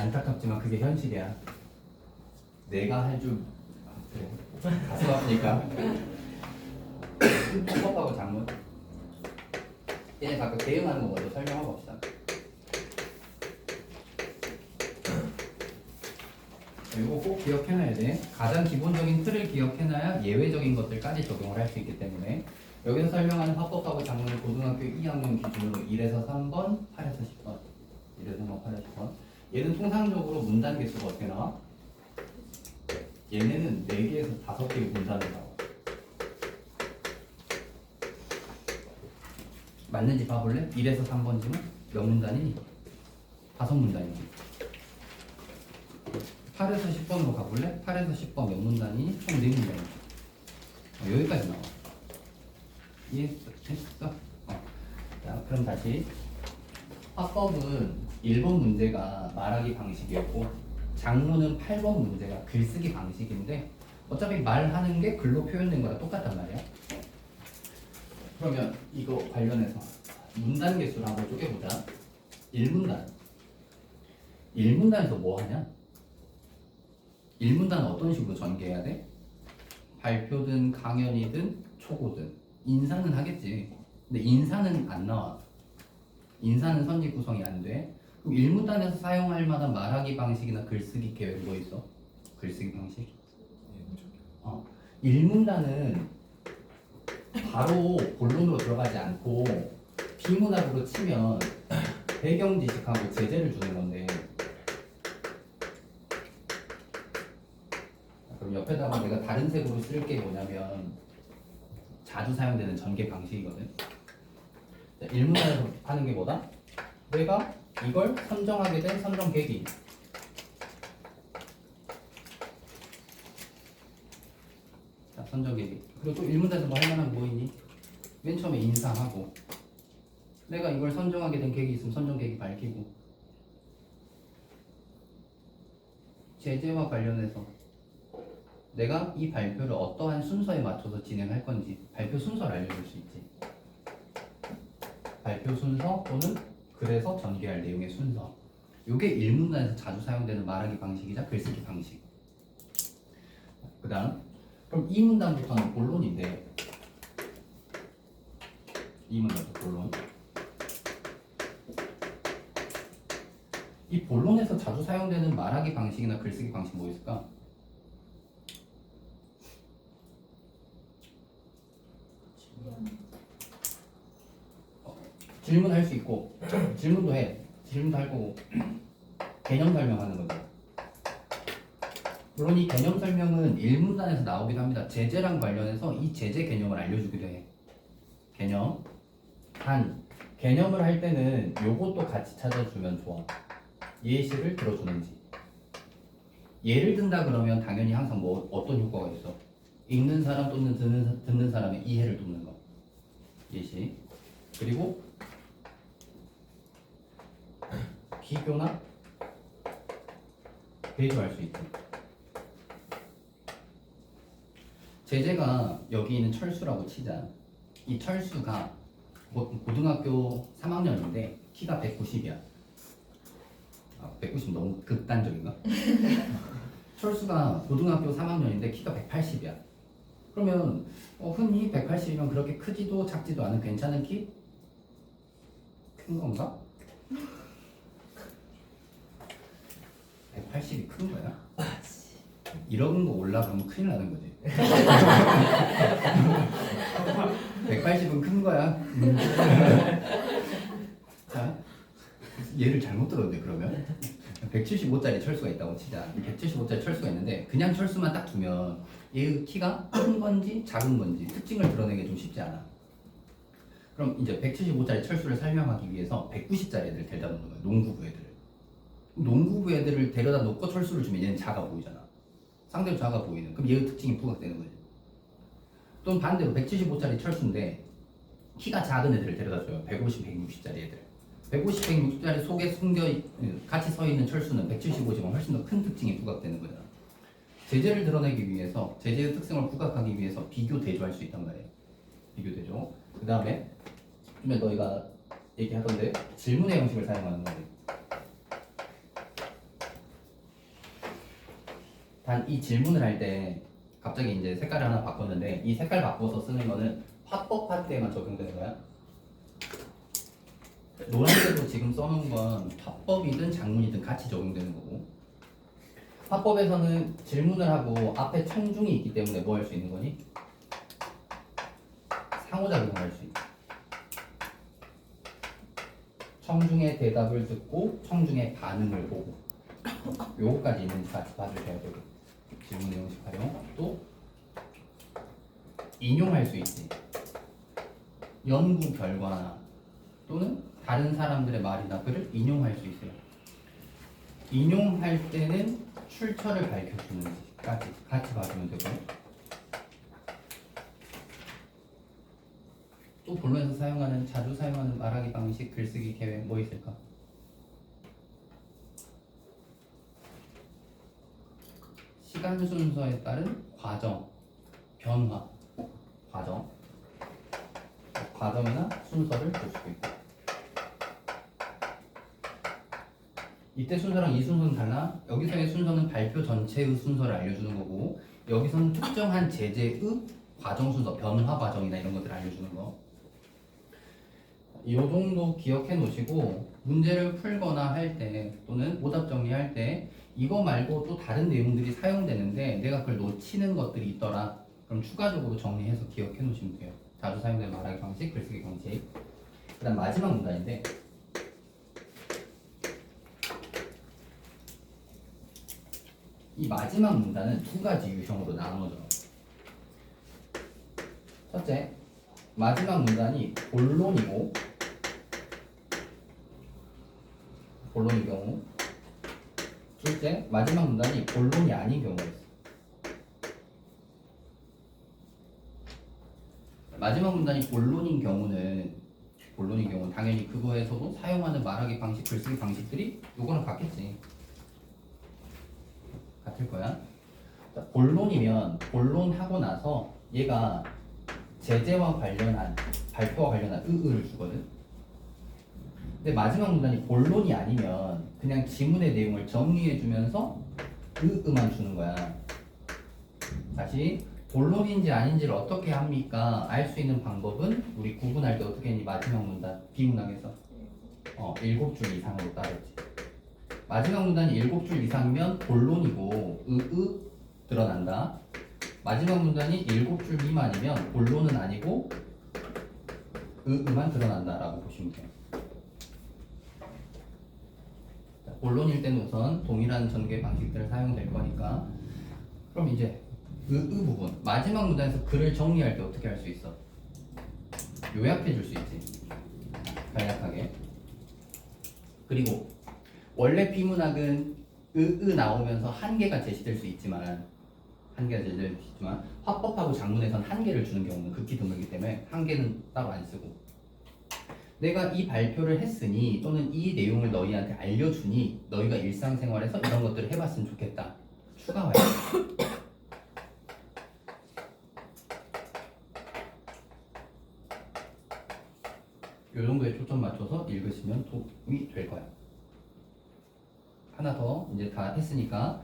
안타깝지만 그게 현실이야. 내가 할 줄 그래. 가슴 아프니까. 합법하고 장문. 얘네 각각 대응하는 거 먼저 설명하고 봅시다. 이거 꼭 기억해놔야 돼. 가장 기본적인 틀을 기억해놔야 예외적인 것들까지 적용을 할 수 있기 때문에 여기서 설명하는 합법하고 장문을 고등학교 2학년 기준으로 1에서 3번, 8에서 10번 1에서 3번, 8에서 10번 얘는 통상적으로 문단 개수가 어떻게 나와? 얘네는 4개에서 5개의 문단을 나와. 맞는지 봐볼래? 1에서 3번지는 몇 문단이니? 5문단이니. 8에서 10번으로 가볼래? 8에서 10번 몇 문단이니? 총 4문단이니. 여기까지 나와. 이해했어? 자, 그럼 다시 화법은 1번 문제가 말하기 방식이었고 장문은 8번 문제가 글쓰기 방식인데 어차피 말하는 게 글로 표현된 거랑 똑같단 말이야. 그러면 이거 관련해서 문단 개수를 한번 쪼개보자. 1문단 1문단에서 뭐 하냐? 1문단은 어떤 식으로 전개해야 돼? 발표든 강연이든 초고든 인사는 하겠지. 근데 인사는 안 나와. 인사는 선지 구성이 안 돼. 그럼 1문단에서 사용할 만한 말하기 방식이나 글쓰기 계획 뭐 있어? 글쓰기 방식? 1문단은 바로 본론으로 들어가지 않고 비문학으로 치면 배경 지식하고 제재를 주는 건데 그럼 옆에다가 내가 다른 색으로 쓸 게 뭐냐면 자주 사용되는 전개 방식이거든. 1문단에서 하는 게 뭐다? 내가 이걸 선정하게 된 선정 계기. 자, 선정 계기. 그리고 또 1문단에서 뭐 할 만한 뭐 있니? 맨 처음에 인사하고 내가 이걸 선정하게 된 계기 있으면 선정 계기 밝히고 제재와 관련해서 내가 이 발표를 어떠한 순서에 맞춰서 진행할 건지 발표 순서를 알려줄 수 있지. 발표 순서 또는 그래서 전개할 내용의 순서. 이게 1문단에서 자주 사용되는 말하기 방식이자 글쓰기 방식. 그 다음 그럼 2문단부터는 본론인데 2문단부터 본론. 이 본론에서 자주 사용되는 말하기 방식이나 글쓰기 방식 뭐 있을까? 질문할 수 있고 질문도 해. 질문도 할 거고 개념 설명하는 거죠. 물론 이 개념 설명은 1문단에서 나오기도 합니다. 제재랑 관련해서 이 제재 개념을 알려주기도 해. 개념. 단 개념을 할 때는 요것도 같이 찾아주면 좋아. 예시를 들어주는지. 예를 든다 그러면 당연히 항상 뭐 어떤 효과가 있어? 읽는 사람 또는 듣는 사람의 이해를 돕는 거. 예시. 그리고 비교나 비교할 수 있지. 제재가 여기 있는 철수라고 치자. 이 철수가 고등학교 3학년인데 키가 190이야. 190 너무 극단적인가? 철수가 고등학교 3학년인데 키가 180이야. 그러면 흔히 180이면 그렇게 크지도 작지도 않은 괜찮은 키? 큰 건가? 180이 큰 거야? 이런 거 올라가면 큰일 나는 거지. 180은 큰 거야. 자, 얘를 잘못 들었는데 그러면 175짜리 철수가 있다고 치자. 175짜리 철수가 있는데 그냥 철수만 딱 두면 얘 키가 큰 건지 작은 건지 특징을 드러내기 좀 쉽지 않아. 그럼 이제 175짜리 철수를 설명하기 위해서 190짜리 애들을 데려다 놓는 거야. 농구부 애들을. 농구부 애들을 데려다 놓고 철수를 주면 얘는 작아 보이잖아. 상대로 작아 보이는. 그럼 얘의 특징이 부각되는 거지. 또는 반대로 175짜리 철수인데 키가 작은 애들을 데려다 줘요. 150, 160짜리 애들. 150, 160짜리 속에 같이 서 있는 철수는 175지만 훨씬 더 큰 특징이 부각되는 거잖아. 제재를 드러내기 위해서 제재의 특성을 부각하기 위해서 비교 대조할 수 있단 말이에요. 비교 대조. 그 다음에 좀 너희가 얘기하던데 질문의 형식을 사용하는 거지. 단 이 질문을 할 때 갑자기 이제 색깔을 하나 바꿨는데 이 색깔 바꿔서 쓰는 거는 화법 파트에만 적용되는 거야. 노란색으로 지금 써놓은 건 화법이든 작문이든 같이 적용되는 거고, 화법에서는 질문을 하고 앞에 청중이 있기 때문에 뭐 할 수 있는 거니? 상호작용을 할 수 있다. 청중의 대답을 듣고 청중의 반응을 보고, 요거까지 있는지 같이 봐주셔야 되고, 질문 내용식 활용. 또 인용할 수 있지. 연구 결과나 또는 다른 사람들의 말이나 글을 인용할 수 있어요. 인용할 때는 출처를 밝혀주는지까지 같이 봐주면 되고요. 또 본론에서 사용하는, 자주 사용하는 말하기 방식, 글쓰기 계획 뭐 있을까? 시간 순서에 따른 과정, 변화, 과정이나 순서를 볼 수도 있고, 이때 순서랑 이 순서는 달라. 여기서의 순서는 발표 전체의 순서를 알려주는 거고, 여기서는 특정한 제재의 과정 순서, 변화 과정이나 이런 것들을 알려주는 거. 이 정도 기억해 놓으시고 문제를 풀거나 할 때 또는 오답 정리할 때 이거 말고 또 다른 내용들이 사용되는데 내가 그걸 놓치는 것들이 있더라. 그럼 추가적으로 정리해서 기억해 놓으시면 돼요. 자주 사용되는 말하기 방식, 글쓰기 방식. 그 다음 마지막 문단인데, 이 마지막 문단은 두 가지 유형으로 나눠져. 첫째, 마지막 문단이 본론인 경우. 둘째, 마지막 문단이 본론이 아닌 경우가 있어. 마지막 문단이 본론인 경우는 당연히 그거에서도 사용하는 말하기 방식, 글쓰기 방식들이 요거는 같겠지. 같을 거야. 자, 본론이면 본론하고 나서 얘가 제재와 관련한, 발표와 관련한 의의를 주거든. 근데 마지막 문단이 본론이 아니면 그냥 지문의 내용을 정리해주면서 의의만 주는 거야. 다시, 본론인지 아닌지를 어떻게 합니까? 알 수 있는 방법은 우리 구분할 때 어떻게 했니? 마지막 문단, 비문학에서 7줄 이상으로 따졌지. 마지막 문단이 7줄 이상이면 본론이고 의의 드러난다. 마지막 문단이 7줄 미만이면 본론은 아니고 의의만 드러난다라고 보시면 돼요. 본론일 때는 우선 동일한 전개 방식들을 사용될 거니까. 그럼 이제 의의 부분, 마지막 문단에서 글을 정리할 때 어떻게 할 수 있어? 요약해 줄 수 있지, 간략하게. 그리고 원래 비문학은 의의 나오면서 한계가 제시될 수 있지만 화법하고 작문에선 한계를 주는 경우는 극히 드물기 때문에 한계는 따로 안 쓰고, 내가 이 발표를 했으니 또는 이 내용을 너희한테 알려주니 너희가 일상생활에서 이런 것들을 해봤으면 좋겠다. 추가 와요. 이 정도에 초점 맞춰서 읽으시면 도움이 될 거야. 하나 더 이제 다 했으니까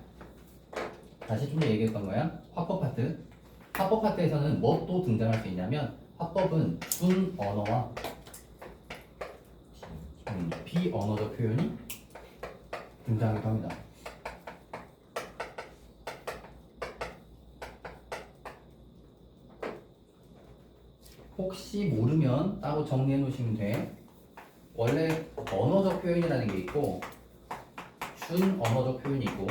다시 좀 얘기했던 거야. 화법 파트. 화법 파트에서는 뭐 또 등장할 수 있냐면, 화법은 준 언어와 비언어적 표현이 등장하기도 합니다. 혹시 모르면 따로 정리해 놓으시면 돼. 원래 언어적 표현이라는 게 있고 준 언어적 표현이 있고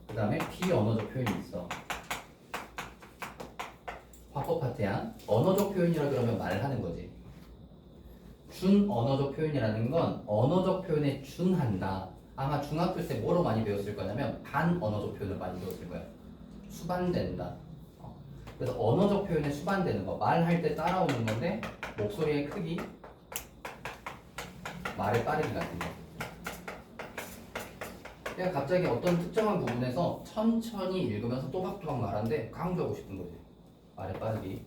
그 다음에 비언어적 표현이 있어. 화법 파트야. 언어적 표현이라 그러면 말을 하는 거지. 준 언어적 표현이라는 건 언어적 표현에 준한다. 아마 중학교 때 뭐로 많이 배웠을 거냐면 반 언어적 표현을 많이 배웠을 거야. 수반된다. 그래서 언어적 표현에 수반되는 거, 말할 때 따라오는 건데 목소리의 크기, 말의 빠르기 같은 거. 내가 갑자기 어떤 특정한 부분에서 천천히 읽으면서 또박또박 말하는데 강조하고 싶은 거지. 말의 빠르기.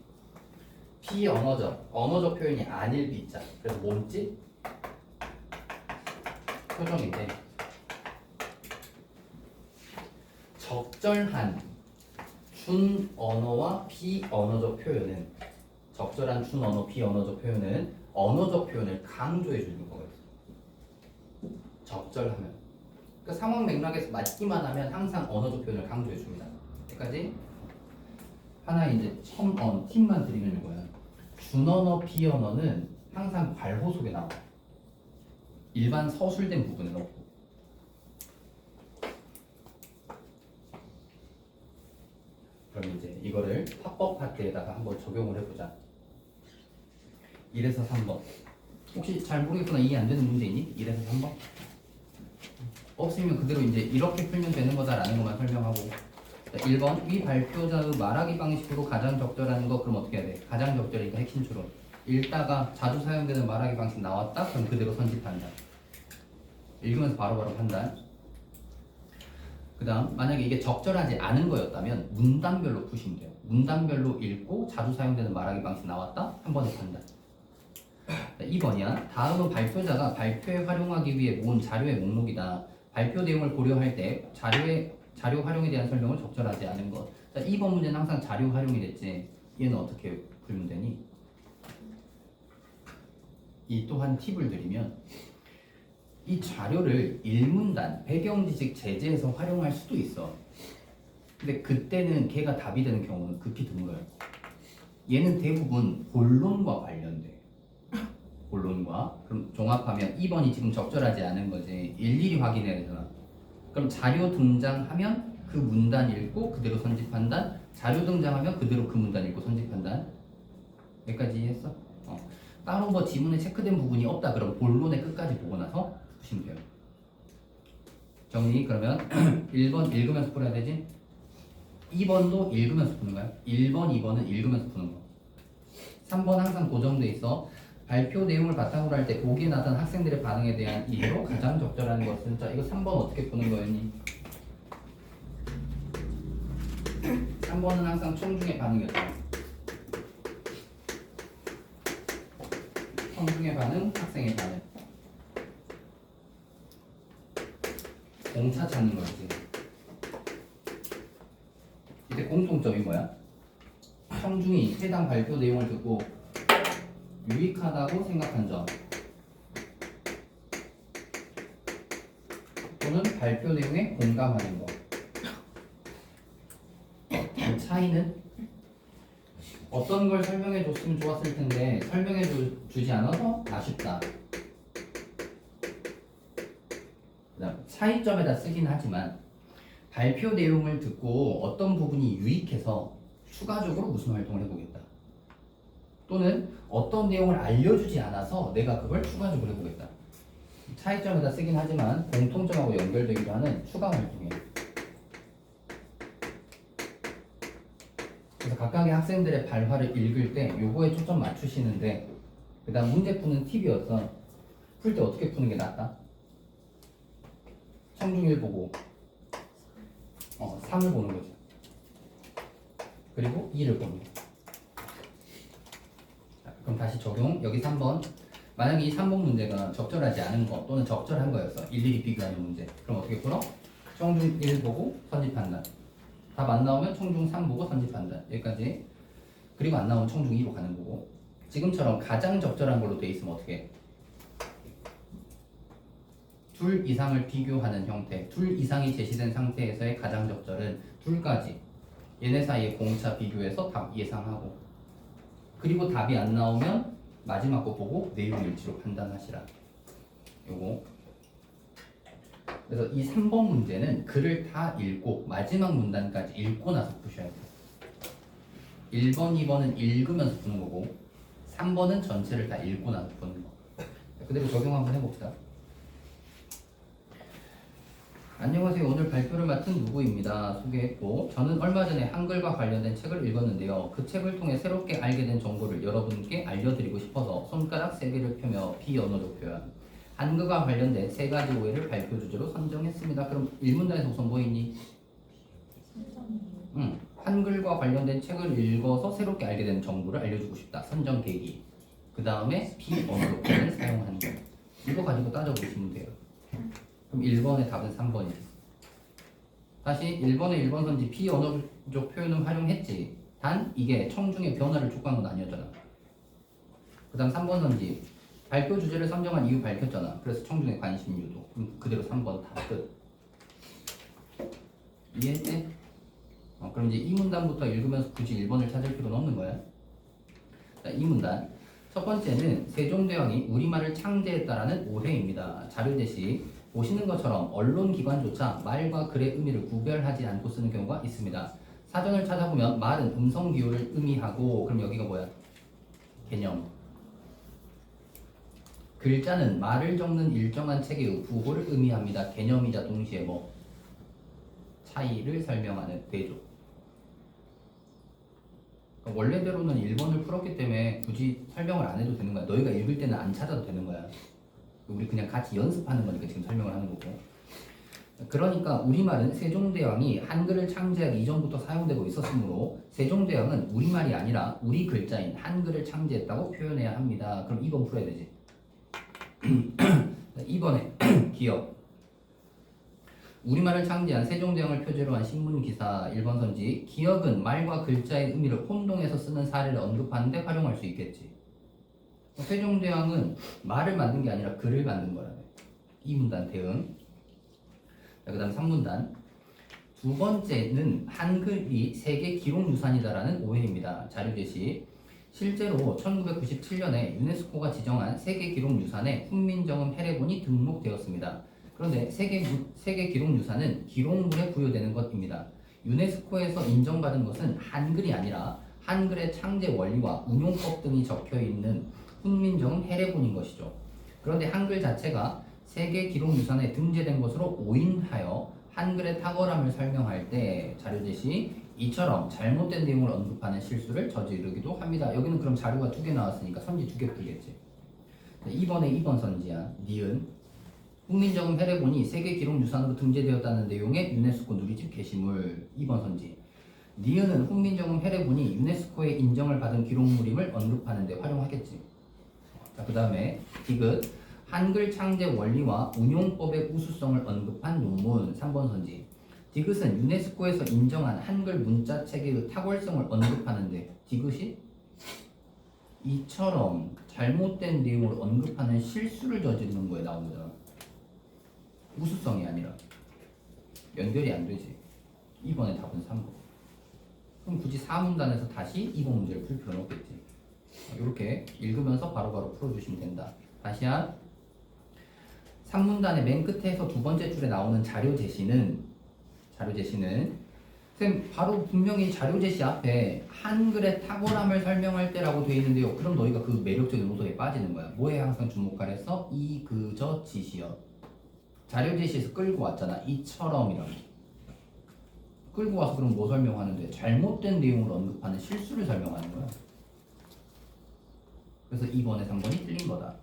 비언어적, 언어적 표현이 아닐 비자. 그래서 몸짓, 표정인데 적절한 준언어와 비언어적 표현은 적절한 준언어, 비언어적 표현은 언어적 표현을 강조해 주는 거거든요. 적절하면. 그러니까 상황 맥락에서 맞기만 하면 항상 언어적 표현을 강조해 줍니다. 여기까지 하나 이제 팁만 드리면 이거야. 준언어, 비언어는 항상 괄호 속에 나와. 일반 서술된 부분은 없고. 그럼 이제 이거를 합법 파트에다가 한번 적용을 해보자. 1에서 3번. 혹시 잘 모르겠거나 이해 안 되는 문제 있니? 1에서 3번? 없으면 그대로 이제 이렇게 풀면 되는 거다라는 것만 설명하고. 자, 1번 위 발표자의 말하기 방식으로 가장 적절한 거 그럼 어떻게 해야 돼? 가장 적절하니까 핵심 추론. 읽다가 자주 사용되는 말하기 방식 나왔다? 그럼 그대로 선집한다. 읽으면서 바로바로 판단. 그 다음 만약에 이게 적절하지 않은 거였다면 문단별로 푸시면 돼요. 문단별로 읽고 자주 사용되는 말하기 방식 나왔다? 한 번에 판단. 2번이야. 다음은 발표자가 발표에 활용하기 위해 모은 자료의 목록이다. 발표 내용을 고려할 때 자료 활용에 대한 설명을 적절하지 않은 것. 자, 2번 문제는 항상 자료 활용이 됐지. 얘는 어떻게 풀면 되니? 이 또한 팁을 드리면 이 자료를 일문단, 배경지식 제재에서 활용할 수도 있어. 근데 그때는 걔가 답이 되는 경우는 극히 드물어요. 얘는 대부분 본론과 관련돼. 본론과. 그럼 종합하면 2번이 지금 적절하지 않은 거지. 일일이 확인해야 되잖아. 그럼 자료 등장하면 그 문단 읽고 그대로 선집한단. 자료 등장하면 그대로 그 문단 읽고 선집한단. 여기까지 이해했어? 따로 뭐 지문에 체크된 부분이 없다 그럼 본론의 끝까지 보고 나서 푸시면 돼요. 정리. 그러면 1번 읽으면서 풀어야 되지. 2번도 읽으면서 푸는 거야. 1번, 2번은 읽으면서 푸는 거. 3번 항상 고정돼 있어. 발표 내용을 바탕으로 할 때 보기에 나타난 학생들의 반응에 대한 이해로 가장 적절한 것은. 자, 이거 3번 어떻게 푸는 거였니? 3번은 항상 총중의 반응이었다. 총중의 반응, 학생의 반응. 공차 찾는 거지. 이때 공통점이 뭐야? 청중이 해당 발표 내용을 듣고 유익하다고 생각한 점 또는 발표 내용에 공감하는 것. 그 차이는 어떤 걸 설명해 줬으면 좋았을 텐데 설명해 주지 않아서 아쉽다. 그다음 차이점에다 쓰긴 하지만 발표 내용을 듣고 어떤 부분이 유익해서 추가적으로 무슨 활동을 해보겠다. 또는 어떤 내용을 알려주지 않아서 내가 그걸 추가적으로 해보겠다. 차이점에다 쓰긴 하지만 공통점하고 연결되기도 하는 추가 활동이에요. 그래서 각각의 학생들의 발화를 읽을 때 요거에 초점 맞추시는데 그 다음 문제 푸는 팁이었어. 풀 때 어떻게 푸는 게 낫다? 청중일 보고 3을 보는 거죠. 그리고 2를 보는 거. 그럼 다시 적용. 여기 3번. 만약에 이 3번 문제가 적절하지 않은 거 또는 적절한 거였어. 일일이 비교하는 문제. 그럼 어떻게 풀어? 청중 1 보고 선집한다. 답 안 나오면 청중 3 보고 선집한다. 여기까지. 그리고 안 나오면 청중 2로 가는 거고. 지금처럼 가장 적절한 걸로 돼 있으면 어떻게 해? 둘 이상을 비교하는 형태. 둘 이상이 제시된 상태에서의 가장 적절은 둘까지. 얘네 사이에 공차 비교해서 답 예상하고. 그리고 답이 안 나오면 마지막 거 보고 내용 일치로 판단하시라. 요거. 그래서 이 3번 문제는 글을 다 읽고 마지막 문단까지 읽고 나서 푸셔야 돼요. 1번, 2번은 읽으면서 푸는 거고 3번은 전체를 다 읽고 나서 푸는 거. 그대로 적용 한번 해봅시다. 안녕하세요. 오늘 발표를 맡은 누구입니다. 소개했고 저는 얼마 전에 한글과 관련된 책을 읽었는데요. 그 책을 통해 새롭게 알게 된 정보를 여러분께 알려드리고 싶어서 손가락 3개를 펴며 비언어적 표현 한글과 관련된 3가지 오해를 발표 주제로 선정했습니다. 그럼 1문단에서 우선 뭐 있니? 한글과 관련된 책을 읽어서 새롭게 알게 된 정보를 알려주고 싶다. 선정 계기. 그 다음에 비언어적 표현을 사용하는 거. 이거 가지고 따져보시면 돼요. 그럼 1번의 답은 3번이지. 다시 1번의 1번 선지 비언어적 표현을 활용했지. 단 이게 청중의 변화를 촉구한 건 아니었잖아. 그 다음 3번 선지 발표 주제를 선정한 이유 밝혔잖아. 그래서 청중의 관심 유도. 그대로 3번 다 끝. 이해했지? 그럼 이제 이 문단부터 읽으면서 굳이 1번을 찾을 필요는 없는 거야. 자, 이 문단 첫 번째는 세종대왕이 우리말을 창제했다라는 오해입니다. 자료 제시 보시는 것처럼 언론기관조차 말과 글의 의미를 구별하지 않고 쓰는 경우가 있습니다. 사전을 찾아보면 말은 음성기호를 의미하고, 그럼 여기가 뭐야? 개념. 글자는 말을 적는 일정한 체계의 부호를 의미합니다. 개념이자 동시에 뭐? 차이를 설명하는 대조. 그러니까 원래대로는 1번을 풀었기 때문에 굳이 설명을 안 해도 되는 거야. 너희가 읽을 때는 안 찾아도 되는 거야. 우리 그냥 같이 연습하는 거니까 지금 설명을 하는 거고. 그러니까 우리말은 세종대왕이 한글을 창제하기 이전부터 사용되고 있었으므로 세종대왕은 우리말이 아니라 우리 글자인 한글을 창제했다고 표현해야 합니다. 그럼 2번 풀어야 되지. 2번에 기억. 우리말을 창제한 세종대왕을 표제로 한 신문기사 1번 선지. 기억은 말과 글자의 의미를 혼동해서 쓰는 사례를 언급하는데 활용할 수 있겠지. 세종대왕은 말을 만든 게 아니라 글을 만든 거라네. 이 문단 대응. 그 다음 3문단. 두 번째는 한글이 세계 기록유산이다라는 오해입니다. 자료 제시. 실제로 1997년에 유네스코가 지정한 세계 기록유산에 훈민정음 해례본이 등록되었습니다. 그런데 세계 기록유산은 기록물에 부여되는 것입니다. 유네스코에서 인정받은 것은 한글이 아니라 한글의 창제 원리와 운용법 등이 적혀 있는 훈민정음 해례본인 것이죠. 그런데 한글 자체가 세계 기록유산에 등재된 것으로 오인하여 한글의 탁월함을 설명할 때 자료 제시 이처럼 잘못된 내용을 언급하는 실수를 저지르기도 합니다. 여기는 그럼 자료가 2개 나왔으니까 선지 2개 풀겠지. 2번에 2번 선지야. 니은 훈민정음 해례본이 세계 기록유산으로 등재되었다는 내용의 유네스코 누리집 게시물. 2번 선지. 니은은 훈민정음 해례본이 유네스코의 인정을 받은 기록물임을 언급하는 데 활용하겠지. 자, 그 다음에 디귿 한글 창제 원리와 운용법의 우수성을 언급한 논문. 3번 선지. 디귿은 유네스코에서 인정한 한글 문자 체계의 탁월성을 언급하는데 디귿이 이처럼 잘못된 내용을 언급하는 실수를 저지르는 거에 나온 거잖아. 우수성이 아니라 연결이 안 되지. 2번의 답은 3번. 그럼 굳이 4문단에서 다시 2번 문제를 풀 필요는 없겠지. 이렇게 읽으면서 바로바로 풀어주시면 된다. 다시 한 3문단의 맨 끝에서 두 번째 줄에 나오는 자료 제시는 쌤 바로 분명히 자료 제시 앞에 한글의 탁월함을 설명할 때라고 되어 있는데요. 그럼 너희가 그 매력적인 요소에 빠지는 거야. 뭐에 항상 주목하래서 이, 그, 저, 지시어. 자료 제시에서 끌고 왔잖아. 이처럼이라고. 끌고 와서 그럼 뭐 설명하는데? 잘못된 내용을 언급하는 실수를 설명하는 거야. 그래서 2번에 3번이 틀린 거다.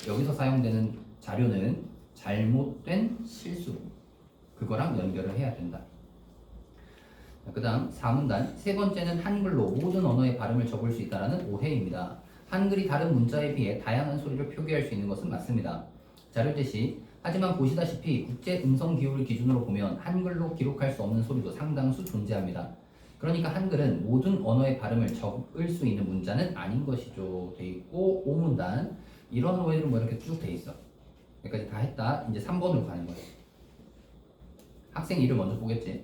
여기서 사용되는 자료는 잘못된 실수. 그거랑 연결을 해야 된다. 그 다음 4문단. 세 번째는 한글로 모든 언어의 발음을 적을 수 있다는 오해입니다. 한글이 다른 문자에 비해 다양한 소리를 표기할 수 있는 것은 맞습니다. 자료 제시. 하지만 보시다시피 국제 음성 기호를 기준으로 보면 한글로 기록할 수 없는 소리도 상당수 존재합니다. 그러니까 한글은 모든 언어의 발음을 적을 수 있는 문자는 아닌 것이죠. 돼 있고 5문단. 이런 오해들은 뭐 이렇게 쭉 돼 있어. 여기까지 다 했다. 이제 3번으로 가는 거예요. 학생 이름 먼저 보겠지.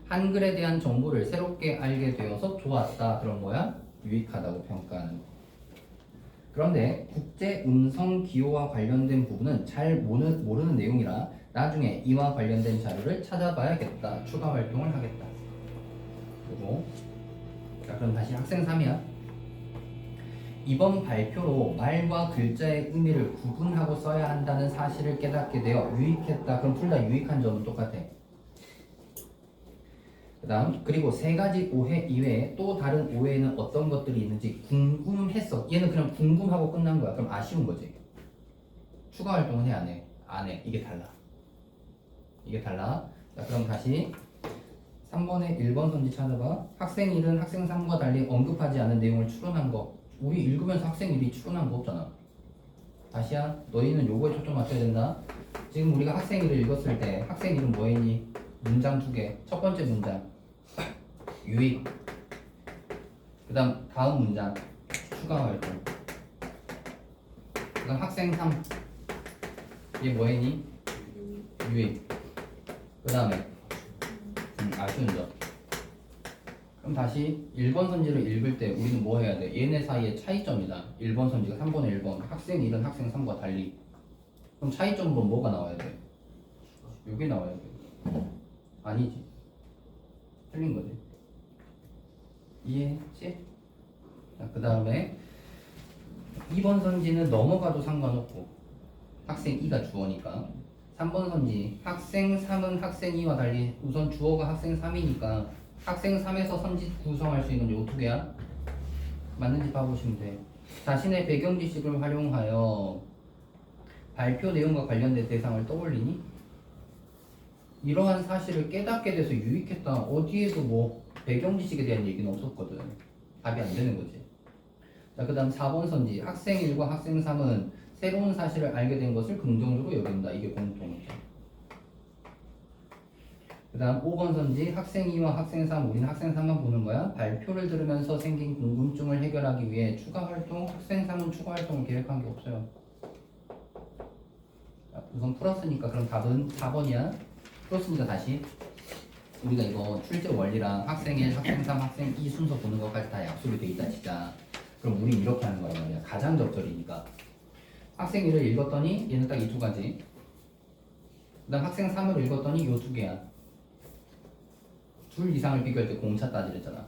한글에 대한 정보를 새롭게 알게 되어서 좋았다. 그런 거야. 유익하다고 평가하는. 그런데 국제 음성 기호와 관련된 부분은 잘 모르는 내용이라 나중에 이와 관련된 자료를 찾아봐야겠다. 추가 활동을 하겠다. 그리고 자, 그럼 다시 학생 3이야. 이번 발표로 말과 글자의 의미를 구분하고 써야 한다는 사실을 깨닫게 되어 유익했다. 그럼 둘 다 유익한 점은 똑같아. 그 다음 그리고 세 가지 오해 이외에 또 다른 오해에는 어떤 것들이 있는지 궁금했어. 얘는 그냥 궁금하고 끝난 거야. 그럼 아쉬운 거지. 추가 활동은 해 안 해? 안 해. 이게 달라. 이게 달라. 자, 그럼 다시 3번에 1번 선지 찾아봐. 학생 1은 학생 3과 달리 언급하지 않은 내용을 추론한 거. 우리 읽으면서 학생 1이 추론한 거 없잖아. 다시야. 너희는 요거에 초점 맞춰야 된다. 지금 우리가 학생 1을 읽었을 때 학생 1은 뭐 했니? 문장 두 개. 첫 번째 문장 유익. 그다음 다음 문장 추가 활동. 그다음 학생 3 이게 뭐했니? 유익. 그다음에 아쉬운 점. 그럼 다시 1번 선지를 읽을 때 우리는 뭐 해야 돼? 얘네 사이의 차이점이다. 1번 선지가 3번에 1번 학생 1은 학생 3과 달리. 그럼 차이점은 뭐가 나와야 돼? 이게 나와야 돼. 아니지. 틀린 거지. 이해했지? 그 다음에 2번 선지는 넘어가도 상관없고 학생 2가 주어니까 3번 선지 학생 3은 학생 2와 달리 우선 주어가 학생 3이니까 학생 3에서 선지 구성할 수 있는 요 두 개야. 맞는지 봐보시면 돼. 자신의 배경 지식을 활용하여 발표 내용과 관련된 대상을 떠올리니 이러한 사실을 깨닫게 돼서 유익했다. 어디에도 뭐 배경 지식에 대한 얘기는 없었거든. 답이 안 되는 거지. 자, 그 다음 4번 선지 학생 1과 학생 3은 새로운 사실을 알게 된 것을 긍정적으로 여긴다. 이게 공통점. 그 다음 5번 선지 학생 2와 학생 3 우리는 학생 3만 보는 거야. 발표를 들으면서 생긴 궁금증을 해결하기 위해 추가 활동 학생 3은 추가 활동을 계획한 게 없어요. 자, 우선 풀었으니까 그럼 답은 4번이야. 풀었으니까 다시 우리가 이거 출제 원리랑 학생 1, 학생 3, 학생 2 순서 보는 것까지 다 약속이 돼 있다 진짜. 그럼 우리 이렇게 하는 거란 말이야. 가장 적절이니까 학생 1을 읽었더니 얘는 딱 이 두 가지. 그 다음 학생 3을 읽었더니 요 두 개야. 둘 이상을 비교할 때 공차 따지랬잖아.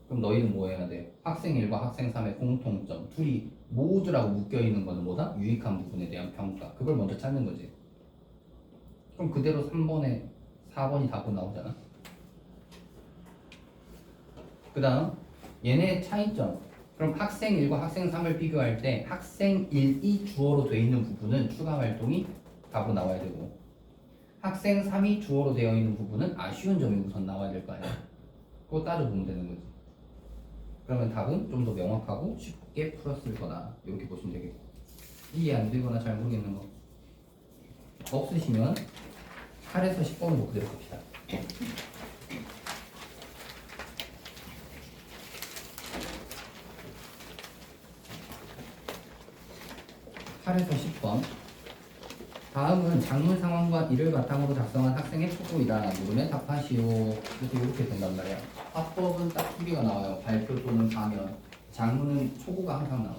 그럼 너희는 뭐 해야 돼? 학생 1과 학생 3의 공통점 둘이 모두라고 묶여있는 거는 뭐다? 유익한 부분에 대한 평가. 그걸 먼저 찾는 거지. 그럼 그대로 3번에 4번이 답으로 나오잖아. 그 다음 얘네의 차이점. 그럼 학생 1과 학생 3을 비교할 때 학생 1이 주어로 되어 있는 부분은 추가 활동이 답으로 나와야 되고 학생 3이 주어로 되어 있는 부분은 아쉬운 점이 우선 나와야 될 거 아니야. 그거 따져보면 되는 거지. 그러면 답은 좀 더 명확하고 쉽게 풀었을 거다. 이렇게 보시면 되겠고 이해 안 되거나 잘 모르겠는 거 없으시면 8에서 10번으로 그대로 봅시다. 8에서 10번. 다음은 작문 상황과 이를 바탕으로 작성한 학생의 초고이다. 물으면 답하시오. 그래서 이렇게 된단 말이야. 화법은 딱 두 개가 나와요. 발표 또는 강연. 작문은 초고가 항상 나와.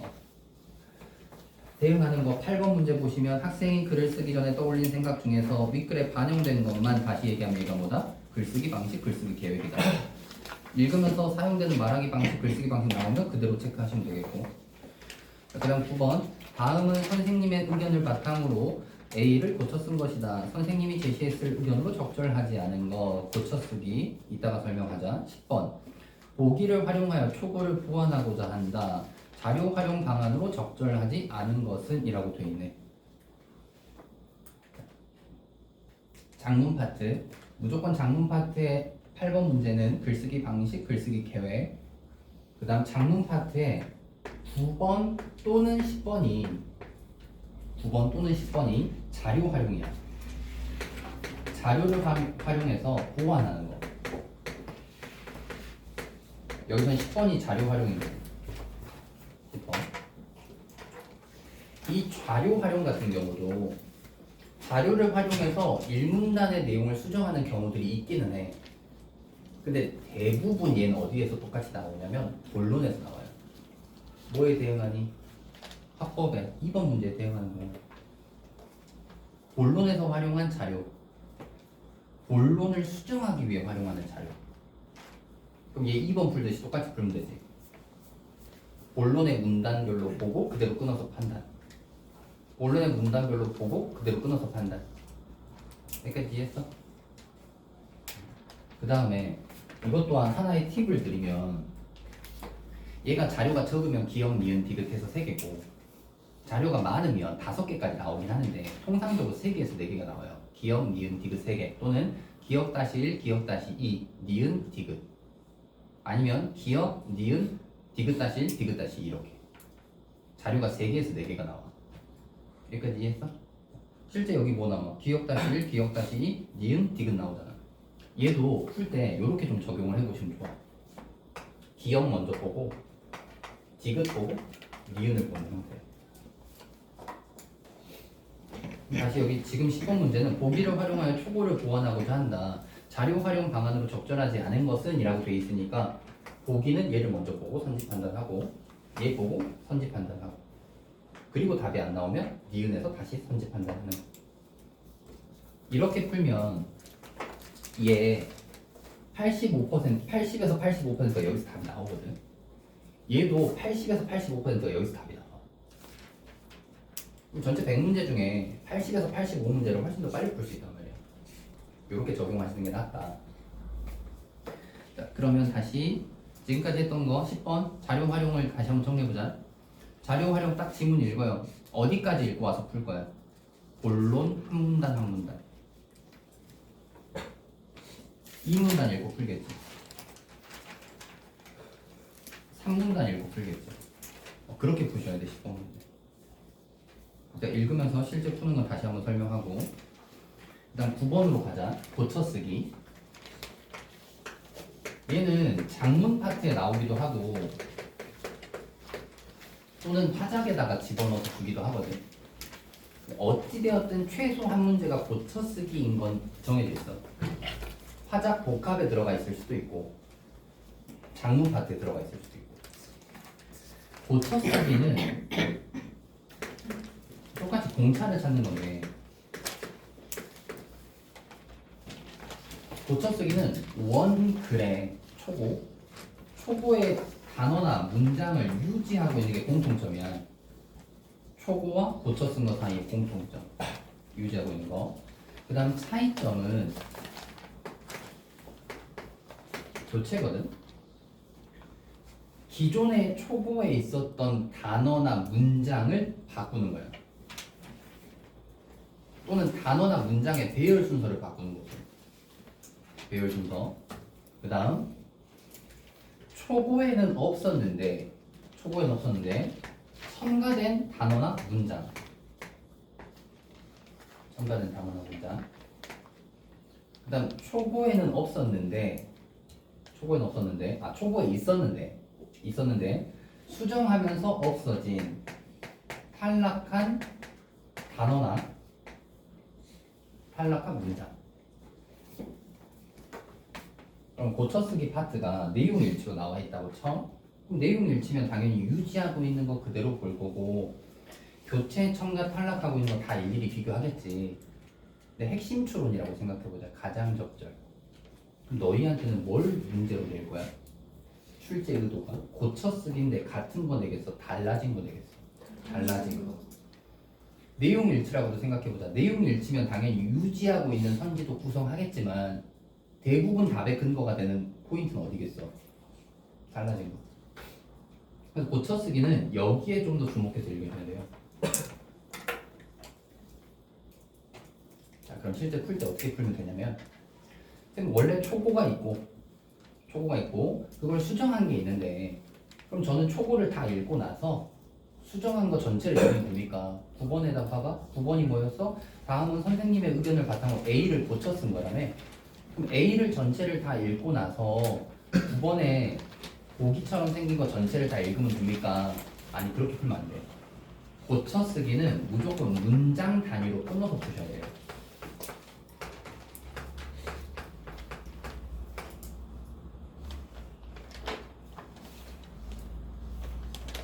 대응하는 거 8번 문제 보시면 학생이 글을 쓰기 전에 떠올린 생각 중에서 윗글에 반영된 것만 다시 얘기하면 얘가 뭐다? 글쓰기 방식, 글쓰기 계획이다. 읽으면서 사용되는 말하기 방식, 글쓰기 방식 나오면 그대로 체크하시면 되겠고. 그 다음 9번. 다음은 선생님의 의견을 바탕으로 A를 고쳐 쓴 것이다. 선생님이 제시했을 의견으로 적절하지 않은 것 고쳐 쓰기. 이따가 설명하자. 10번. 보기를 활용하여 초고를 보완하고자 한다. 자료 활용 방안으로 적절하지 않은 것은 이라고 되어 있네. 장문 파트. 무조건 장문 파트의 8번 문제는 글쓰기 방식, 글쓰기 계획. 그 다음 장문 파트에 9번 또는 10번이 자료 활용이야. 자료를 활용해서 보완하는 거. 여기서는 10번이 자료 활용인데 10번. 이 자료 활용 같은 경우도 자료를 활용해서 일문단의 내용을 수정하는 경우들이 있기는 해. 근데 대부분 얘는 어디에서 똑같이 나오냐면 본론에서 나와요. 뭐에 대응하니? 화법에 2번 문제에 대응하는 거예요. 본론에서 활용한 자료. 본론을 수정하기 위해 활용하는 자료. 그럼 얘 2번 풀듯이 똑같이 풀면 되지. 본론의 문단별로 보고 그대로 끊어서 판단. 본론의 문단별로 보고 그대로 끊어서 판단. 여기까지 이해했어? 그 다음에 이것 또한 하나의 팁을 드리면 얘가 자료가 적으면 기억, 니은, 디귿해서 3개고 자료가 많으면 5개까지 나오긴 하는데 통상적으로 3개에서 4개가 나와요. 기억, 니은, 디귿 3개 또는 기억-1, 기억-2, 니은, 디귿 아니면 기억, 니은, 디귿-1, 디귿-2 이렇게 자료가 3개에서 4개가 나와. 여기까지 이해했어? 실제 여기 뭐 나와? 기억-1, 기억-2, 니은, 디귿 나오잖아. 얘도 풀 때 이렇게 좀 적용을 해보시면 좋아. 기억 먼저 보고 디귿 보고 니은을 보는 형태. 다시 여기 지금 10번 문제는 보기를 활용하여 초고를 보완하고자 한다. 자료 활용 방안으로 적절하지 않은 것은 이라고 돼 있으니까 보기는 얘를 먼저 보고 선지 판단하고 얘 보고 선지 판단하고 그리고 답이 안 나오면 니은에서 다시 선지 판단하는 거. 이렇게 풀면 얘 85%, 80에서 85%가 여기서 답이 나오거든. 얘도 80에서 85%가 여기서 답이 나와. 전체 100문제 중에 80에서 85문제를 훨씬 더 빨리 풀 수 있단 말이야. 이렇게 적용하시는 게 낫다. 자, 그러면 다시 지금까지 했던 거 10번 자료 활용을 다시 한번 정리해보자. 자료 활용 딱 지문 읽어요. 어디까지 읽고 와서 풀 거야? 본론 한 문단 한 문단. 이 문단 읽고 풀겠지. 3문단 읽고 풀겠지. 그렇게 푸셔야 돼 10번 문제. 일단 읽으면서 실제 푸는 건 다시 한번 설명하고 일단 9번으로 가자. 고쳐쓰기. 얘는 장문 파트에 나오기도 하고 또는 화작에다가 집어넣어서 주기도 하거든. 어찌되었든 최소 한 문제가 고쳐쓰기인 건 정해져 있어. 화작 복합에 들어가 있을 수도 있고 장문 파트에 들어가 있을 수도 있고. 고쳐쓰기는 똑같이 공차를 찾는 건데 고쳐쓰기는 원글의 초고의 단어나 문장을 유지하고 있는 게 공통점이야. 초고와 고쳐쓴 거 사이의 공통점 유지하고 있는 거. 그 다음 차이점은 교체거든. 기존의 초고에 있었던 단어나 문장을 바꾸는 거야. 또는 단어나 문장의 배열 순서를 바꾸는 거죠. 배열 순서. 그 다음 초고에는 없었는데 첨가된 단어나 문장. 그 다음 초고에 있었는데 수정하면서 없어진 탈락한 단어나 탈락한 문장. 그럼 고쳐쓰기 파트가 내용 일치로 나와 있다고 쳐. 그럼 내용 일치면 당연히 유지하고 있는 거 그대로 볼 거고 교체, 첨가, 탈락하고 있는 거 다 일일이 비교하겠지. 근데 핵심 추론이라고 생각해보자. 가장 적절. 그럼 너희한테는 뭘 문제로 낼 거야? 출제 의도가 고쳐쓰기인데 같은 거 내겠어? 달라진 거 내겠어? 달라진 거. 내용 일치라고도 생각해보자. 내용 일치면 당연히 유지하고 있는 선지도 구성하겠지만 대부분 답의 근거가 되는 포인트는 어디겠어? 달라진 거. 그래서 고쳐쓰기는 여기에 좀 더 주목해서 읽으셔야 돼요. 자, 그럼 실제 풀 때 어떻게 풀면 되냐면 원래 초고가 있고 그걸 수정한 게 있는데 그럼 저는 초고를 다 읽고 나서 수정한 거 전체를 읽으면 됩니까? 9번에다 봐봐. 9번이 뭐였어? 다음은 선생님의 의견을 바탕으로 A를 고쳐 쓴 거라며. 그럼 A를 전체를 다 읽고 나서 9번에 보기처럼 생긴 거 전체를 다 읽으면 됩니까? 아니, 그렇게 풀면 안 돼. 고쳐 쓰기는 무조건 문장 단위로 끊어서 푸셔야 돼요.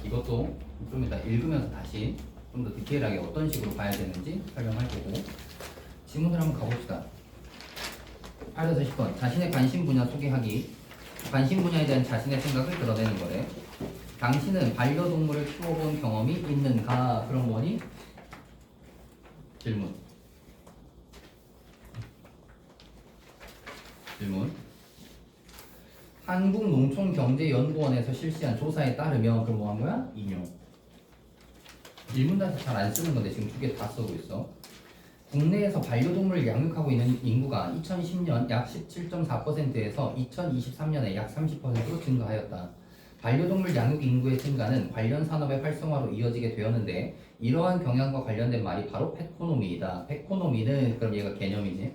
이것도 좀 이따 읽으면서 다시 좀 더 디테일하게 어떤 식으로 봐야 되는지 설명할 거고. 지문을 한번 가봅시다. 8에서 10번. 자신의 관심 분야 소개하기. 관심 분야에 대한 자신의 생각을 드러내는 거래. 당신은 반려동물을 키워본 경험이 있는가? 그런 거니? 질문. 한국농촌경제연구원에서 실시한 조사에 따르면 그럼 뭐 한 거야? 인용. 일문단에서 잘 안 쓰는 건데 지금 두 개 다 쓰고 있어. 국내에서 반려동물을 양육하고 있는 인구가 2010년 약 17.4%에서 2023년에 약 30%로 증가하였다. 반려동물 양육 인구의 증가는 관련 산업의 활성화로 이어지게 되었는데 이러한 경향과 관련된 말이 바로 펫코노미이다. 펫코노미는 그럼 얘가 개념이지.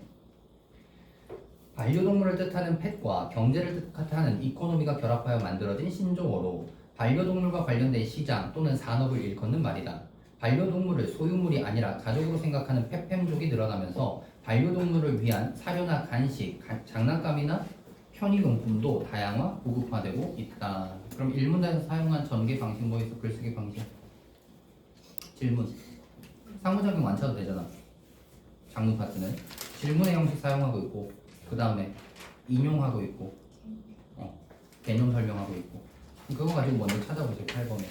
반려동물을 뜻하는 펫과 경제를 뜻하는 이코노미가 결합하여 만들어진 신조어로 반려동물과 관련된 시장 또는 산업을 일컫는 말이다. 반려동물을 소유물이 아니라 가족으로 생각하는 페팸족이 늘어나면서 반려동물을 위한 사료나 간식, 장난감이나 편의용품도 다양화, 보급화되고 있다. 그럼 일문단에서 사용한 전개 방식 뭐 있어? 글쓰기 방식. 질문. 상호작용 완차도 되잖아. 장문 파트는 질문의 형식 사용하고 있고, 그 다음에 인용하고 있고, 개념 설명하고 있고. 그거 가지고 먼저 찾아보세요. 8번에.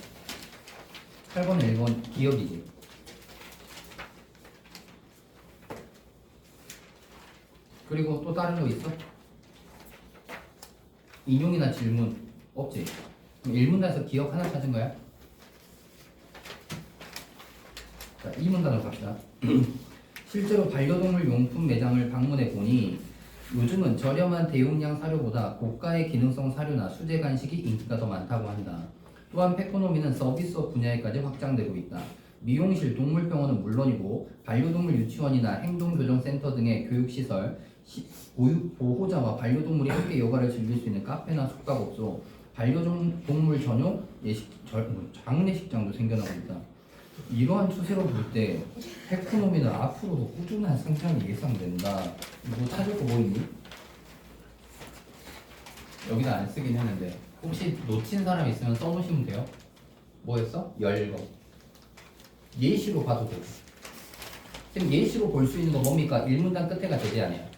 8번에 1번 기억이지. 그리고 또 다른 거 있어? 인용이나 질문 없지? 그럼 1문단에서 기억 하나 찾은 거야? 자, 2문단으로 갑시다. 실제로 반려동물 용품 매장을 방문해 보니 요즘은 저렴한 대용량 사료보다 고가의 기능성 사료나 수제 간식이 인기가 더 많다고 한다. 또한 페코노미는 서비스업 분야에까지 확장되고 있다. 미용실, 동물병원은 물론이고 반려동물 유치원이나 행동교정센터 등의 교육시설, 보호자와 반려동물이 함께 여가를 즐길 수 있는 카페나 숙박업소, 반려동물 전용 장례식장도 생겨나고 있다. 이러한 추세로 볼 때 페코노미는 앞으로도 꾸준한 성장이 예상된다. 뭐 찾을 거 뭐 있니? 여기다 안 쓰긴 했는데 혹시 놓친 사람 있으면 써놓으시면 돼요. 뭐였어? 열거. 예시로 봐도 되고. 지금 예시로 볼 수 있는 거 뭡니까? 1문단 끝에가 제재 아니야.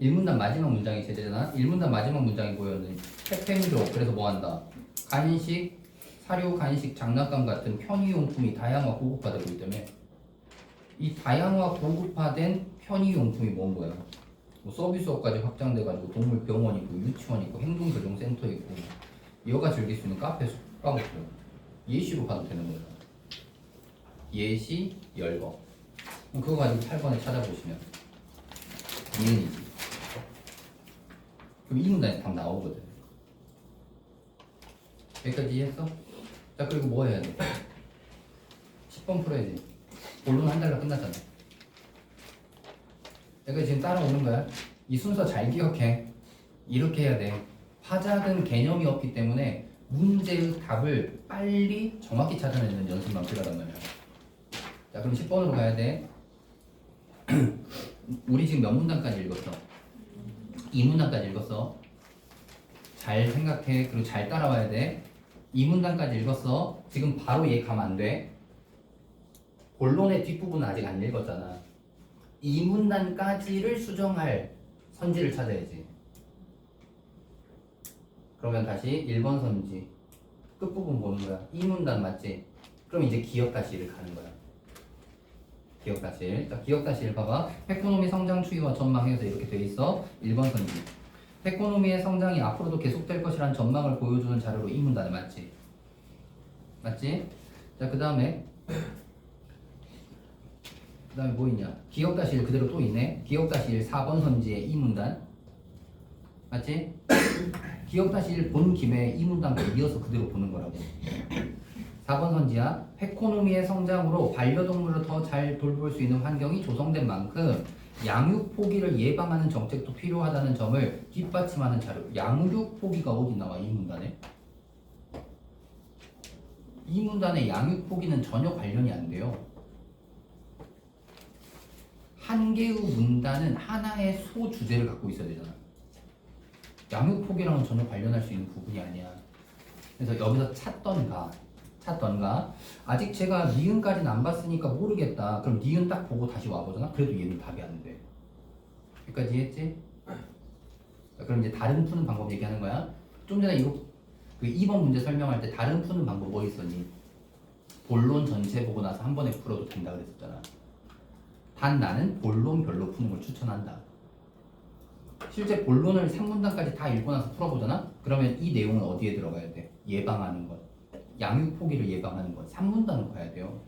1문단 마지막 문장이 제재잖아. 1문단 마지막 문장이 뭐였는지 페팸족. 그래서 뭐 한다? 간식, 사료, 간식, 장난감 같은 편의용품이 다양화 고급화되고 있다며. 이 다양화 고급화된 편의용품이 뭔 거야? 뭐 서비스업까지 확장돼가지고 동물병원 있고 유치원 있고 행동교정센터 있고 여가 즐길 수 있는 카페, 숙박업소. 예시로 봐도 되는 거야. 예시 열거. 그럼 그거 가지고 8번에 찾아보시면 이은이지. 그럼 이 문단에 답 나오거든. 여기까지 이해했어? 자, 그리고 뭐 해야 돼? 10번 풀어야지. 본론 한 달로 끝났잖아. 여기 지금 따라오는 거야. 이 순서 잘 기억해. 이렇게 해야 돼. 화작은 개념이 없기 때문에 문제의 답을 빨리 정확히 찾아내는 연습만 필요하단 말이야. 자, 그럼 10번으로 가야 돼. 우리 지금 몇 문단까지 읽었어? 2문단까지 읽었어. 잘 생각해. 그리고 잘 따라와야 돼. 2문단까지 읽었어. 지금 바로 얘 가면 안 돼. 본론의 뒷부분은 아직 안 읽었잖아. 2문단까지를 수정할 선지를 찾아야지. 그러면 다시 1번 선지 끝부분 보는 거야. 2문단 맞지? 그럼 이제 기억다시를 가는 거야. 기억다시. 자, 기억다시 봐봐. 페코노미 성장 추이와 전망해서 이렇게 돼 있어. 1번 선지. 페코노미의 성장이 앞으로도 계속될 것이라는 전망을 보여주는 자료로 2문단에 맞지? 맞지? 자, 그 다음에 뭐 있냐? 기억다시 그대로 또 있네. 기억다시 4번 선지의 2문단 맞지? 기억다시 본 김에 2문단 이어서 그대로 보는 거라고. 4번 선지야. 페코노미의 성장으로 반려동물을 더 잘 돌볼 수 있는 환경이 조성된 만큼 양육 포기를 예방하는 정책도 필요하다는 점을 뒷받침하는 자료. 양육 포기가 어디 나와? 이 문단에? 이 문단에 양육 포기는 전혀 관련이 안 돼요. 한 개의 문단은 하나의 소주제를 갖고 있어야 되잖아. 양육 포기랑은 전혀 관련할 수 있는 부분이 아니야. 그래서 여기서 찾던가 아직 제가 니은까지는 안 봤으니까 모르겠다. 그럼 니은 딱 보고 다시 와보잖아. 그래도 얘는 답이 안 돼. 여기까지 이해했지? 자, 그럼 이제 다른 푸는 방법 얘기하는 거야. 좀 전에 이거 그 2번 문제 설명할 때 다른 푸는 방법 뭐 있었니? 본론 전체 보고 나서 한 번에 풀어도 된다 그랬었잖아. 단 나는 본론별로 푸는 걸 추천한다. 실제 본론을 3문단까지 다 읽고 나서 풀어보잖아? 그러면 이 내용은 어디에 들어가야 돼? 예방하는 것. 양육 포기를 예방하는 것. 3문단으로 가야 돼요.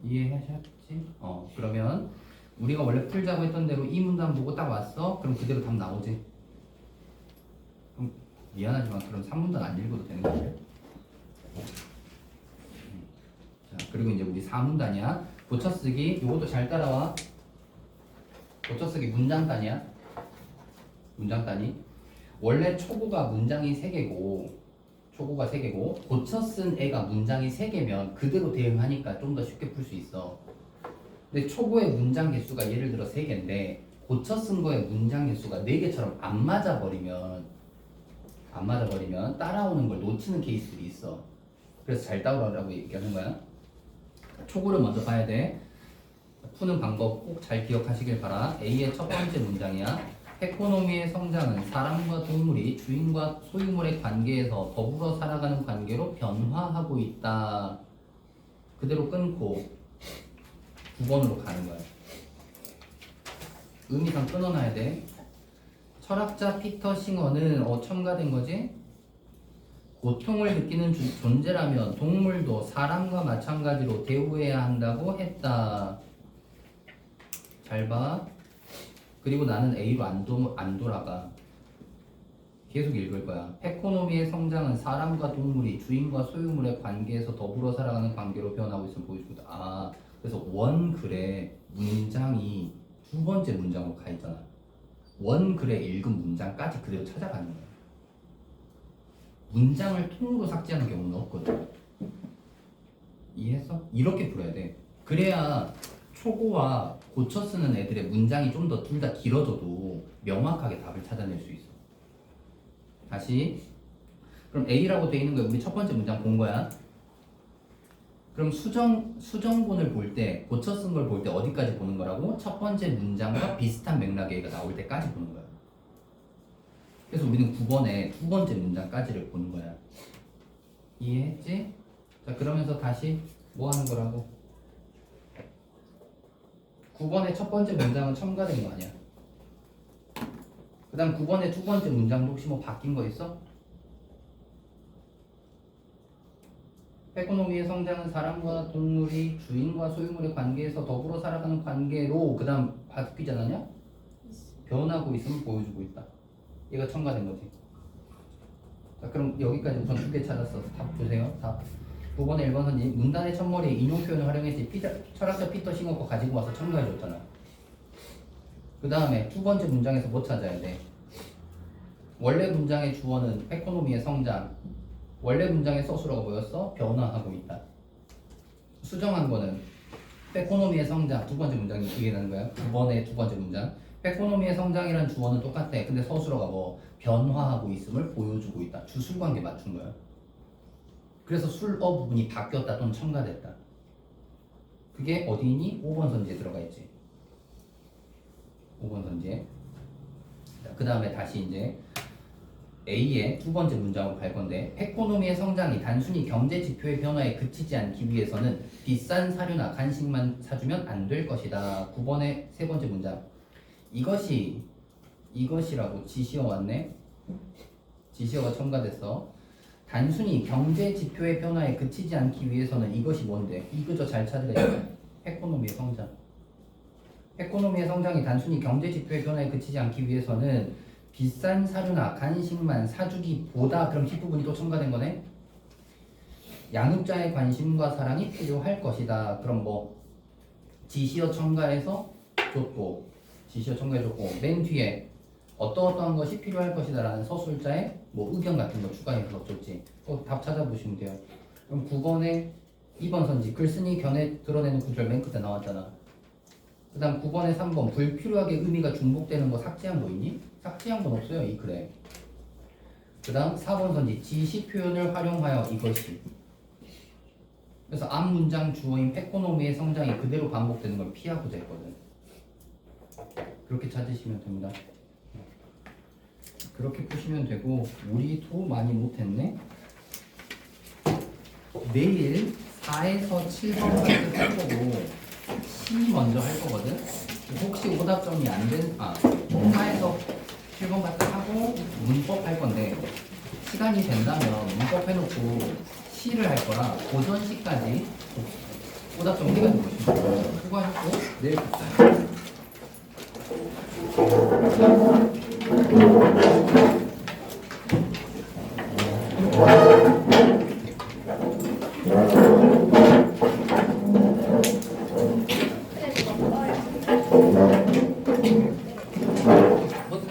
이해하셨지? 그러면 우리가 원래 풀자고 했던 대로 이 문단 보고 딱 왔어? 그럼 그대로 답 나오지? 그럼 미안하지만 그럼 3문단 안 읽어도 되는 거예요? 자, 그리고 이제 우리 4문단이야. 고쳐쓰기. 요것도 잘 따라와. 고쳐쓰기 문장 단위야. 문장 단위. 원래 초고가 문장이 3개고 초고가 3개고 고쳐 쓴 애가 문장이 3개면 그대로 대응하니까 좀 더 쉽게 풀 수 있어. 근데 초고의 문장 개수가 예를 들어 3개인데 고쳐 쓴 거의 문장 개수가 4개처럼 안 맞아버리면 따라오는 걸 놓치는 케이스들이 있어. 그래서 잘 따라오라고 얘기하는 거야. 초고를 먼저 봐야 돼. 푸는 방법 꼭 잘 기억하시길 바라. A의 첫 번째 문장이야. 에코노미의 성장은 사람과 동물이 주인과 소유물의 관계에서 더불어 살아가는 관계로 변화하고 있다. 그대로 끊고 9번으로 가는 거야. 의미상 끊어놔야 돼. 철학자 피터 싱어는 첨가된 거지? 고통을 느끼는 존재라면 동물도 사람과 마찬가지로 대우해야 한다고 했다. 잘 봐. 그리고 나는 A로 안 돌아가. 계속 읽을 거야. 에코노미의 성장은 사람과 동물이 주인과 소유물의 관계에서 더불어 살아가는 관계로 변하고 있음을 보여주고 있다. 그래서 원글의 문장이 두 번째 문장으로 가 있잖아. 원글에 읽은 문장까지 그대로 찾아가는 거야. 문장을 통으로 삭제하는 경우는 없거든. 이해했어? 이렇게 풀어야 돼. 그래야 초고와 고쳐 쓰는 애들의 문장이 좀 더 둘 다 길어져도 명확하게 답을 찾아낼 수 있어. 다시. 그럼 A라고 돼 있는 거야. 우리 첫 번째 문장 본 거야. 그럼 수정본을 볼 때, 고쳐 쓴 걸 볼 때 어디까지 보는 거라고? 첫 번째 문장과 비슷한 맥락의 얘가 나올 때까지 보는 거야. 그래서 우리는 9번에 두 번째 문장까지를 보는 거야. 이해했지? 자, 그러면서 다시 뭐 하는 거라고? 9번의 첫 번째 문장은 첨가된 거 아니야. 그 다음 9번의 두 번째 문장도 혹시 뭐 바뀐 거 있어? 에코노미의 성장은 사람과 동물이 주인과 소유물의 관계에서 더불어 살아가는 관계로 그 다음 바뀌지 않았냐? 변하고 있음을 보여주고 있다. 얘가 첨가된 거지. 자, 그럼 여기까지 우선 2개 찾았어. 답 보세요. 답. 9번에 1번 선지 문단의 첫머리에 인용 표현을 활용했지. 철학자 피터 싱어 거 가지고 와서 첨가해줬잖아. 그 다음에 두 번째 문장에서 뭐 찾아야 돼? 원래 문장의 주어는 에코노미의 성장. 원래 문장의 서술어가 뭐였어? 변화하고 있다. 수정한 거는 에코노미의 성장. 두 번째 문장이 이게 되는 거야. 9번의 두 번째 문장. 에코노미의 성장이란 주어는 똑같아. 근데 서술어가 뭐 변화하고 있음을 보여주고 있다. 주술관계 맞춘 거야. 그래서 술어 부분이 바뀌었다 또는 첨가됐다. 그게 어디 있니? 5번 선지에 들어가 있지. 5번 선지에. 그 다음에 다시 이제 A의 두 번째 문장으로 갈 건데, 에코노미의 성장이 단순히 경제 지표의 변화에 그치지 않기 위해서는 비싼 사료나 간식만 사주면 안 될 것이다. 9번의 세 번째 문장. 이것이라고 지시어 왔네. 지시어가 첨가됐어. 단순히 경제 지표의 변화에 그치지 않기 위해서는 이것이 뭔데? 이거저 잘 찾으래. 에코노미의 성장. 에코노미의 성장이 단순히 경제 지표의 변화에 그치지 않기 위해서는 비싼 사료나 간식만 사주기보다, 그럼 뒷부분이 또 첨가된 거네. 양육자의 관심과 사랑이 필요할 것이다. 그럼 뭐 지시어 첨가해서 줬고, 맨 뒤에 어떠어떠한 것이 필요할 것이다 라는 서술자의 뭐 의견 같은 거 추가해서 줬지. 답 찾아보시면 돼요. 그럼 9번에 2번 선지 글쓴이 견해 드러내는 구절 맨 끝에 나왔잖아. 그 다음 9번에 3번 불필요하게 의미가 중복되는 거 삭제한 거 있니? 삭제한 건 없어요 이 글에. 그 다음 4번 선지 지시 표현을 활용하여 이것이. 그래서 앞 문장 주어인 에코노미의 성장이 그대로 반복되는 걸 피하고자 했거든. 그렇게 찾으시면 됩니다. 그렇게 푸시면 되고, 우리도 많이 못했네. 내일 4에서 7번까지 할 거고 C 먼저 할 거거든. 혹시 오답점이 안 된, 4에서 7번까지 하고 문법 할 건데, 시간이 된다면 문법 해놓고 C를 할 거라 오전 C까지 오답점 해가지고 보시면 수고하셨고 내일 뵙자요.